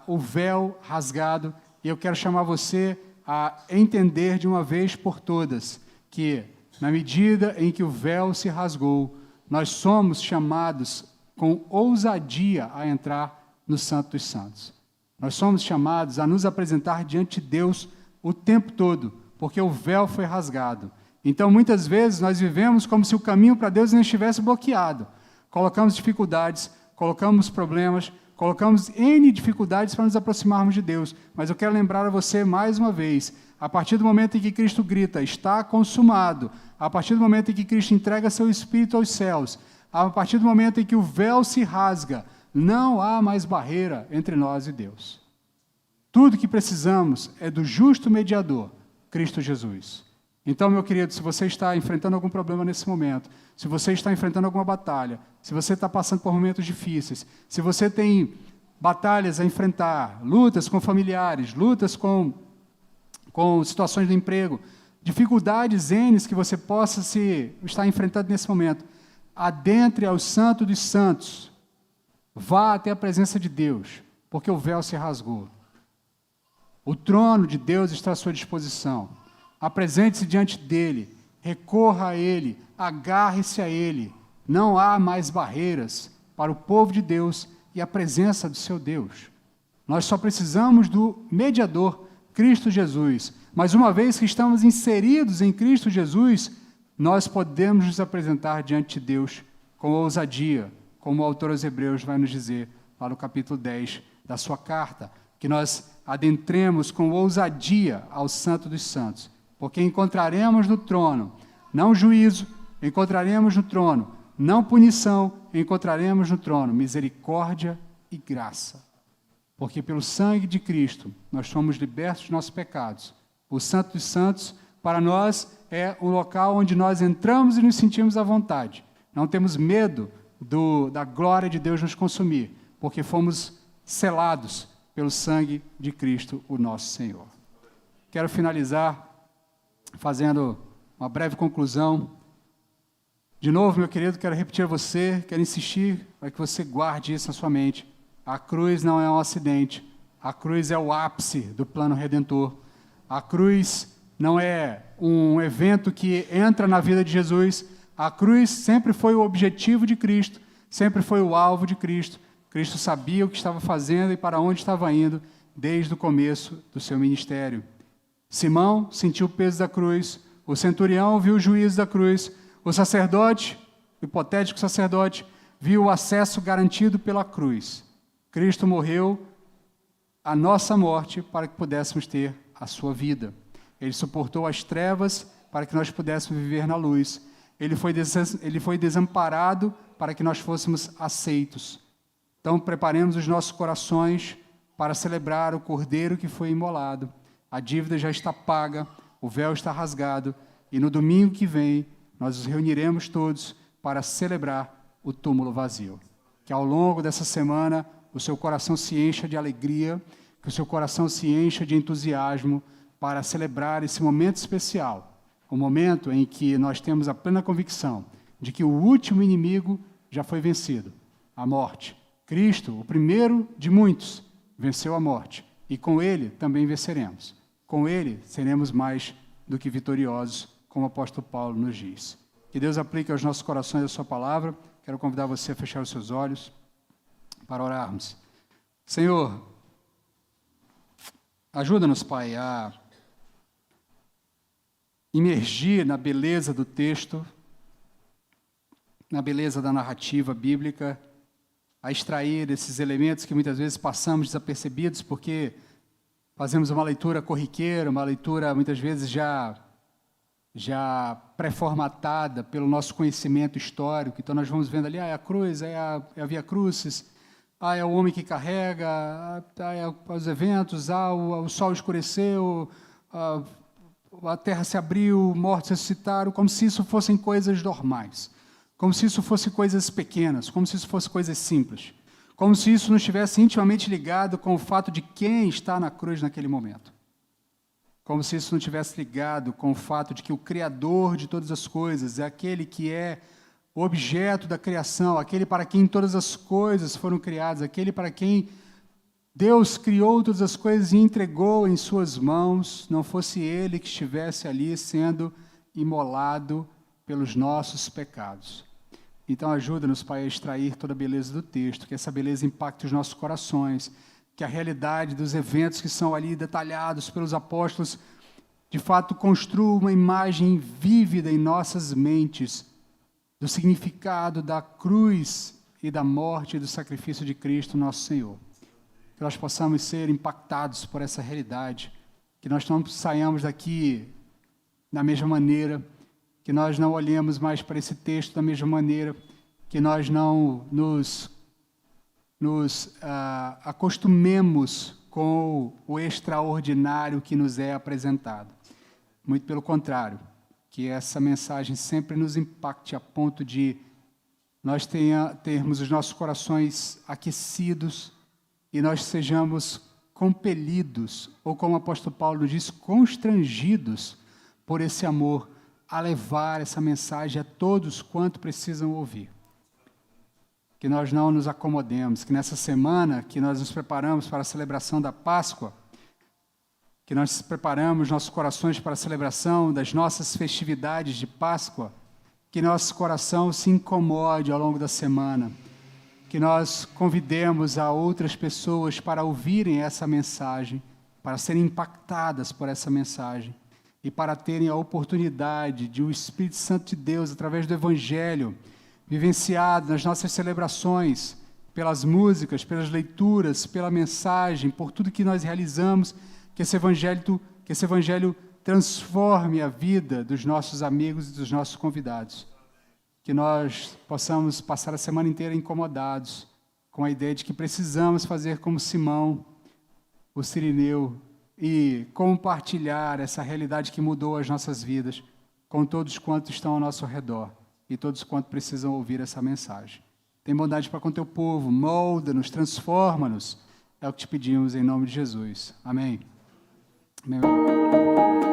o véu rasgado, e eu quero chamar você a entender de uma vez por todas que, na medida em que o véu se rasgou, nós somos chamados com ousadia a entrar no Santo dos Santos. Nós somos chamados a nos apresentar diante de Deus o tempo todo, porque o véu foi rasgado. Então, muitas vezes, nós vivemos como se o caminho para Deus não estivesse bloqueado. Colocamos dificuldades, colocamos problemas, colocamos N dificuldades para nos aproximarmos de Deus. Mas eu quero lembrar a você mais uma vez, a partir do momento em que Cristo grita, está consumado, a partir do momento em que Cristo entrega seu Espírito aos céus, a partir do momento em que o véu se rasga, não há mais barreira entre nós e Deus. Tudo que precisamos é do justo mediador, Cristo Jesus. Então, meu querido, se você está enfrentando algum problema nesse momento, se você está enfrentando alguma batalha, se você está passando por momentos difíceis, se você tem batalhas a enfrentar, lutas com familiares, lutas com situações de emprego, dificuldades N que você possa estar enfrentando nesse momento, adentre ao Santo dos Santos, vá até a presença de Deus, porque o véu se rasgou. O trono de Deus está à sua disposição. Apresente-se diante dele, recorra a ele, agarre-se a ele. Não há mais barreiras para o povo de Deus e a presença do seu Deus. Nós só precisamos do mediador, Cristo Jesus. Mas uma vez que estamos inseridos em Cristo Jesus, nós podemos nos apresentar diante de Deus com ousadia, como o autor aos Hebreus vai nos dizer, lá no capítulo 10 da sua carta, que nós adentremos com ousadia ao Santo dos Santos, porque encontraremos no trono, não juízo, encontraremos no trono, não punição, encontraremos no trono misericórdia e graça. Porque pelo sangue de Cristo nós somos libertos dos nossos pecados. O Santo dos Santos, para nós, é um local onde nós entramos e nos sentimos à vontade. Não temos medo da glória de Deus nos consumir, porque fomos selados pelo sangue de Cristo, o nosso Senhor. Quero finalizar fazendo uma breve conclusão. De novo, meu querido, quero repetir a você, quero insistir para que você guarde isso na sua mente. A cruz não é um acidente, a cruz é o ápice do plano redentor. A cruz não é um evento que entra na vida de Jesus. A cruz sempre foi o objetivo de Cristo, sempre foi o alvo de Cristo. Cristo sabia o que estava fazendo e para onde estava indo desde o começo do seu ministério. Simão sentiu o peso da cruz, o centurião viu o juízo da cruz, o sacerdote, o hipotético sacerdote, viu o acesso garantido pela cruz. Cristo morreu a nossa morte para que pudéssemos ter a sua vida. Ele suportou as trevas para que nós pudéssemos viver na luz. Ele foi desamparado para que nós fôssemos aceitos. Então, preparemos os nossos corações para celebrar o Cordeiro que foi imolado. A dívida já está paga, o véu está rasgado, e no domingo que vem, nós nos reuniremos todos para celebrar o túmulo vazio. Que ao longo dessa semana, o seu coração se encha de alegria, que o seu coração se encha de entusiasmo para celebrar esse momento especial, o momento em que nós temos a plena convicção de que o último inimigo já foi vencido, a morte. Cristo, o primeiro de muitos, venceu a morte, e com ele também venceremos. Com ele seremos mais do que vitoriosos, como o apóstolo Paulo nos diz. Que Deus aplique aos nossos corações a sua palavra. Quero convidar você a fechar os seus olhos para orarmos. Senhor, ajuda-nos, Pai, a imergir na beleza do texto, na beleza da narrativa bíblica, a extrair esses elementos que muitas vezes passamos desapercebidos porque fazemos uma leitura corriqueira, uma leitura muitas vezes já pré-formatada pelo nosso conhecimento histórico. Então nós vamos vendo ali, é a cruz, é a Via Crucis, é o homem que carrega, é os eventos, o sol escureceu, a terra se abriu, mortos ressuscitaram, como se isso fossem coisas normais, como se isso fossem coisas pequenas, como se isso fosse coisas simples, como se isso não estivesse intimamente ligado com o fato de quem está na cruz naquele momento. Como se isso não estivesse ligado com o fato de que o Criador de todas as coisas é aquele que é o objeto da criação, aquele para quem todas as coisas foram criadas, aquele para quem Deus criou todas as coisas e entregou em suas mãos, não fosse Ele que estivesse ali sendo imolado pelos nossos pecados. Então ajuda-nos, Pai, a extrair toda a beleza do texto, que essa beleza impacte os nossos corações, que a realidade dos eventos que são ali detalhados pelos apóstolos, de fato, construa uma imagem vívida em nossas mentes do significado da cruz e da morte e do sacrifício de Cristo, nosso Senhor. Que nós possamos ser impactados por essa realidade, que nós não saiamos daqui da mesma maneira, que nós não olhemos mais para esse texto da mesma maneira, que nós não nos acostumemos com o extraordinário que nos é apresentado. Muito pelo contrário, que essa mensagem sempre nos impacte a ponto de nós termos os nossos corações aquecidos e nós sejamos compelidos, ou como o apóstolo Paulo diz, constrangidos por esse amor a levar essa mensagem a todos quanto precisam ouvir. Que nós não nos acomodemos, que nessa semana que nós nos preparamos para a celebração da Páscoa, que nós preparamos nossos corações para a celebração das nossas festividades de Páscoa, que nosso coração se incomode ao longo da semana, que nós convidemos a outras pessoas para ouvirem essa mensagem, para serem impactadas por essa mensagem e para terem a oportunidade de o Espírito Santo de Deus, através do Evangelho, vivenciado nas nossas celebrações, pelas músicas, pelas leituras, pela mensagem, por tudo que nós realizamos, que esse Evangelho transforme a vida dos nossos amigos e dos nossos convidados. Que nós possamos passar a semana inteira incomodados com a ideia de que precisamos fazer como Simão, o Cirineu, e compartilhar essa realidade que mudou as nossas vidas com todos quantos estão ao nosso redor e todos quantos precisam ouvir essa mensagem. Tem bondade para com teu povo, molda-nos, transforma-nos. É o que te pedimos em nome de Jesus. Amém. Amém.